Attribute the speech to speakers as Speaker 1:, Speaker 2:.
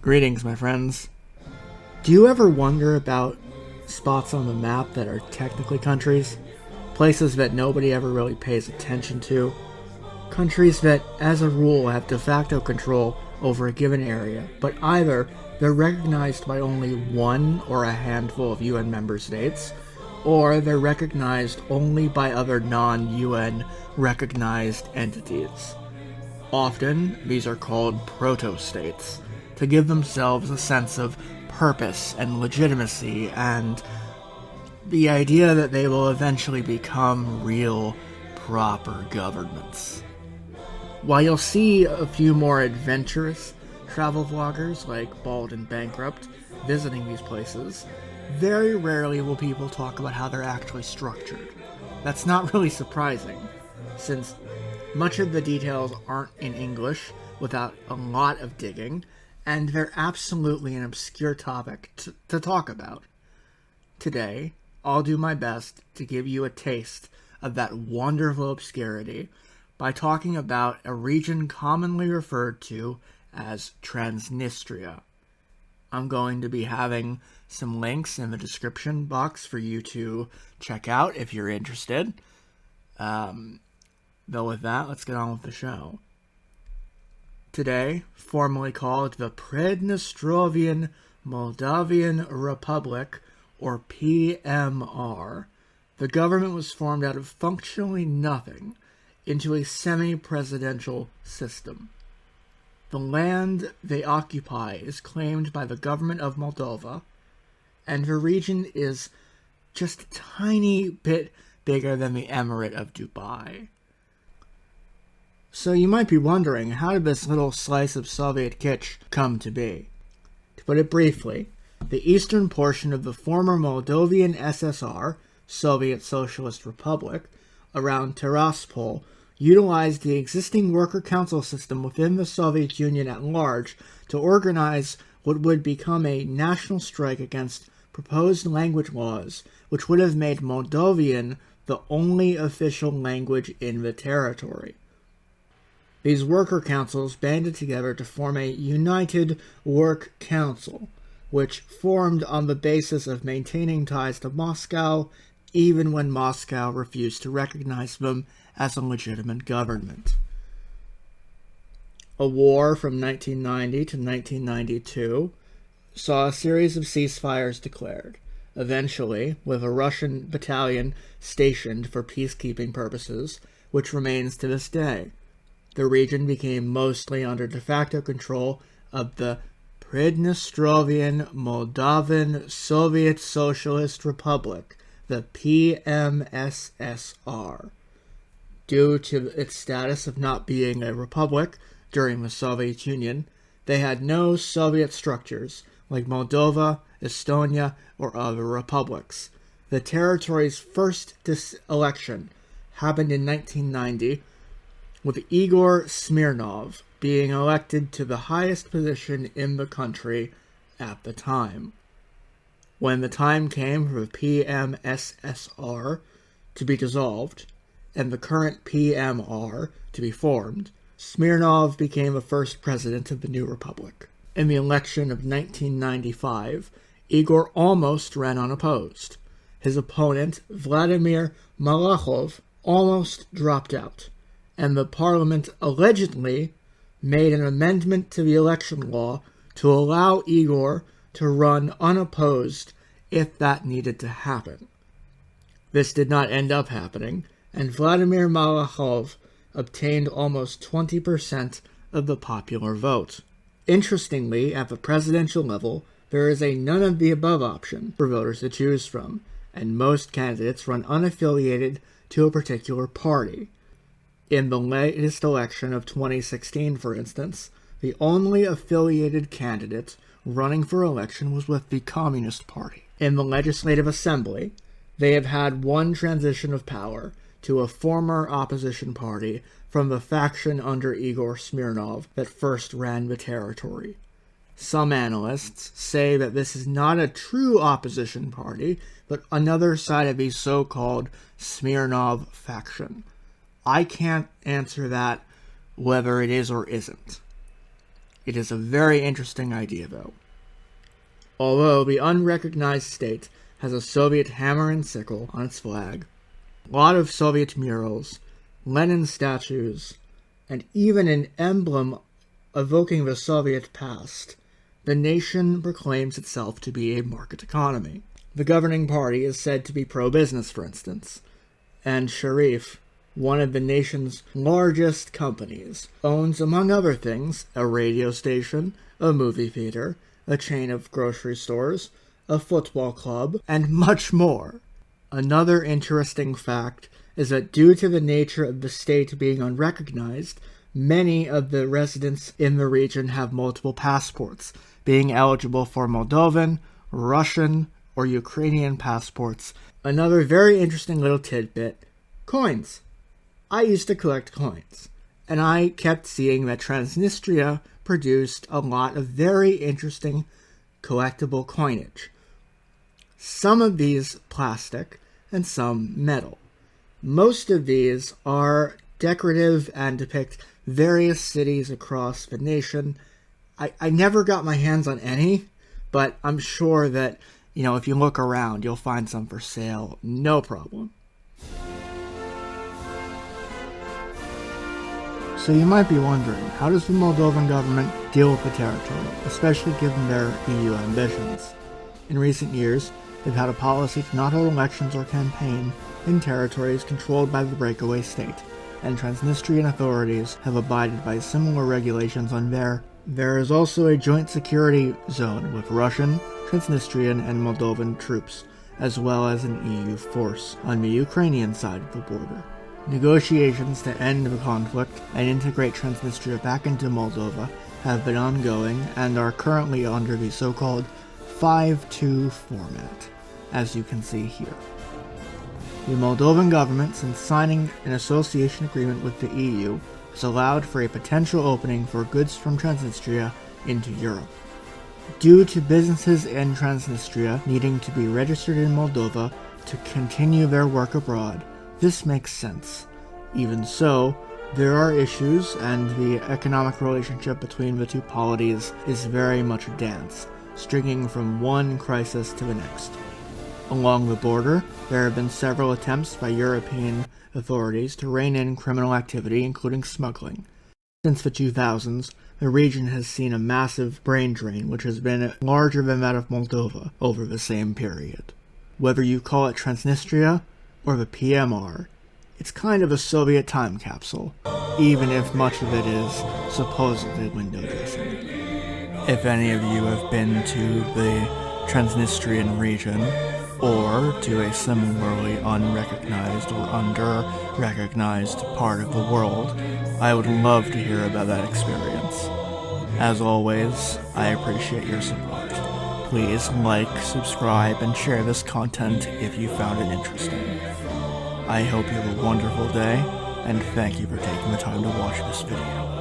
Speaker 1: Greetings, my friends. Do you ever wonder about spots on the map that are technically countries? Places that nobody ever really pays attention to? Countries that, as a rule, have de facto control over a given area, but either they're recognized by only one or a handful of UN member states, or they're recognized only by other non-UN recognized entities. Often, these are called proto-states, to give themselves a sense of purpose and legitimacy and the idea that they will eventually become real, proper governments. While you'll see a few more adventurous travel vloggers like Bald and Bankrupt visiting these places, very rarely will people talk about how they're actually structured. That's not really surprising, since much of the details aren't in English without a lot of digging, and they're absolutely an obscure topic to talk about. Today, I'll do my best to give you a taste of that wonderful obscurity by talking about a region commonly referred to as Transnistria. I'm going to be having some links in the description box for you to check out if you're interested. Though with that, let's get on with the show. Today, formerly called the Transnistrian Moldovan Republic, or PMR, the government was formed out of functionally nothing into a semi-presidential system. The land they occupy is claimed by the government of Moldova, and the region is just a tiny bit bigger than the Emirate of Dubai. So you might be wondering, how did this little slice of Soviet kitsch come to be? To put it briefly, the eastern portion of the former Moldovan SSR, Soviet Socialist Republic, around Tiraspol, utilized the existing worker council system within the Soviet Union at large to organize what would become a national strike against proposed language laws, which would have made Moldovan the only official language in the territory. These worker councils banded together to form a United Work Council, which formed on the basis of maintaining ties to Moscow, even when Moscow refused to recognize them as a legitimate government. A war from 1990 to 1992 saw a series of ceasefires declared, eventually with a Russian battalion stationed for peacekeeping purposes, which remains to this day. The region became mostly under de facto control of the Transnistrian Moldovan Soviet Socialist Republic, the PMSSR. Due to its status of not being a republic during the Soviet Union, they had no Soviet structures like Moldova, Estonia, or other republics. The territory's first election happened in 1990, with Igor Smirnov being elected to the highest position in the country at the time. When the time came for the PMSSR to be dissolved, and the current PMR to be formed, Smirnov became the first president of the new republic. In the election of 1995, Igor almost ran unopposed. His opponent, Vladimir Malachov, almost dropped out, and the parliament allegedly made an amendment to the election law to allow Igor to run unopposed if that needed to happen. This did not end up happening, and Vladimir Malachov obtained almost 20% of the popular vote. Interestingly, at the presidential level, there is a none-of-the-above option for voters to choose from, and most candidates run unaffiliated to a particular party. In the latest election of 2016, for instance, the only affiliated candidate running for election was with the Communist Party. In the Legislative Assembly, they have had one transition of power to a former opposition party from the faction under Igor Smirnov that first ran the territory. Some analysts say that this is not a true opposition party, but another side of the so-called Smirnov faction. I can't answer that whether it is or isn't. It is a very interesting idea, though. Although the unrecognized state has a Soviet hammer and sickle on its flag, a lot of Soviet murals, Lenin statues, and even an emblem evoking the Soviet past, the nation proclaims itself to be a market economy. The governing party is said to be pro-business, for instance, and Sharif, one of the nation's largest companies, owns, among other things, a radio station, a movie theater, a chain of grocery stores, a football club, and much more. Another interesting fact is that due to the nature of the state being unrecognized, many of the residents in the region have multiple passports, being eligible for Moldovan, Russian, or Ukrainian passports. Another very interesting little tidbit: coins. I used to collect coins, and I kept seeing that Transnistria produced a lot of very interesting collectible coinage. Some of these plastic and some metal. Most of these are decorative and depict various cities across the nation. I never got my hands on any, but I'm sure that, if you look around, you'll find some for sale, no problem. So you might be wondering, how does the Moldovan government deal with the territory, especially given their EU ambitions? In recent years, they've had a policy to not hold elections or campaign in territories controlled by the breakaway state, and Transnistrian authorities have abided by similar regulations on there. There is also a joint security zone with Russian, Transnistrian, and Moldovan troops, as well as an EU force on the Ukrainian side of the border. Negotiations to end the conflict and integrate Transnistria back into Moldova have been ongoing and are currently under the so-called 5-2 format, as you can see here. The Moldovan government, since signing an association agreement with the EU, has allowed for a potential opening for goods from Transnistria into Europe. Due to businesses in Transnistria needing to be registered in Moldova to continue their work abroad, this makes sense. Even so, there are issues, and the economic relationship between the two polities is very much a dance, stringing from one crisis to the next. Along the border, there have been several attempts by European authorities to rein in criminal activity, including smuggling. Since the 2000s, the region has seen a massive brain drain, which has been larger than that of Moldova over the same period. Whether you call it Transnistria or the PMR, it's kind of a Soviet time capsule, even if much of it is supposedly window dressing. If any of you have been to the Transnistrian region, or to a similarly unrecognized or under-recognized part of the world, I would love to hear about that experience. As always, I appreciate your support. Please like, subscribe, and share this content if you found it interesting. I hope you have a wonderful day, and thank you for taking the time to watch this video.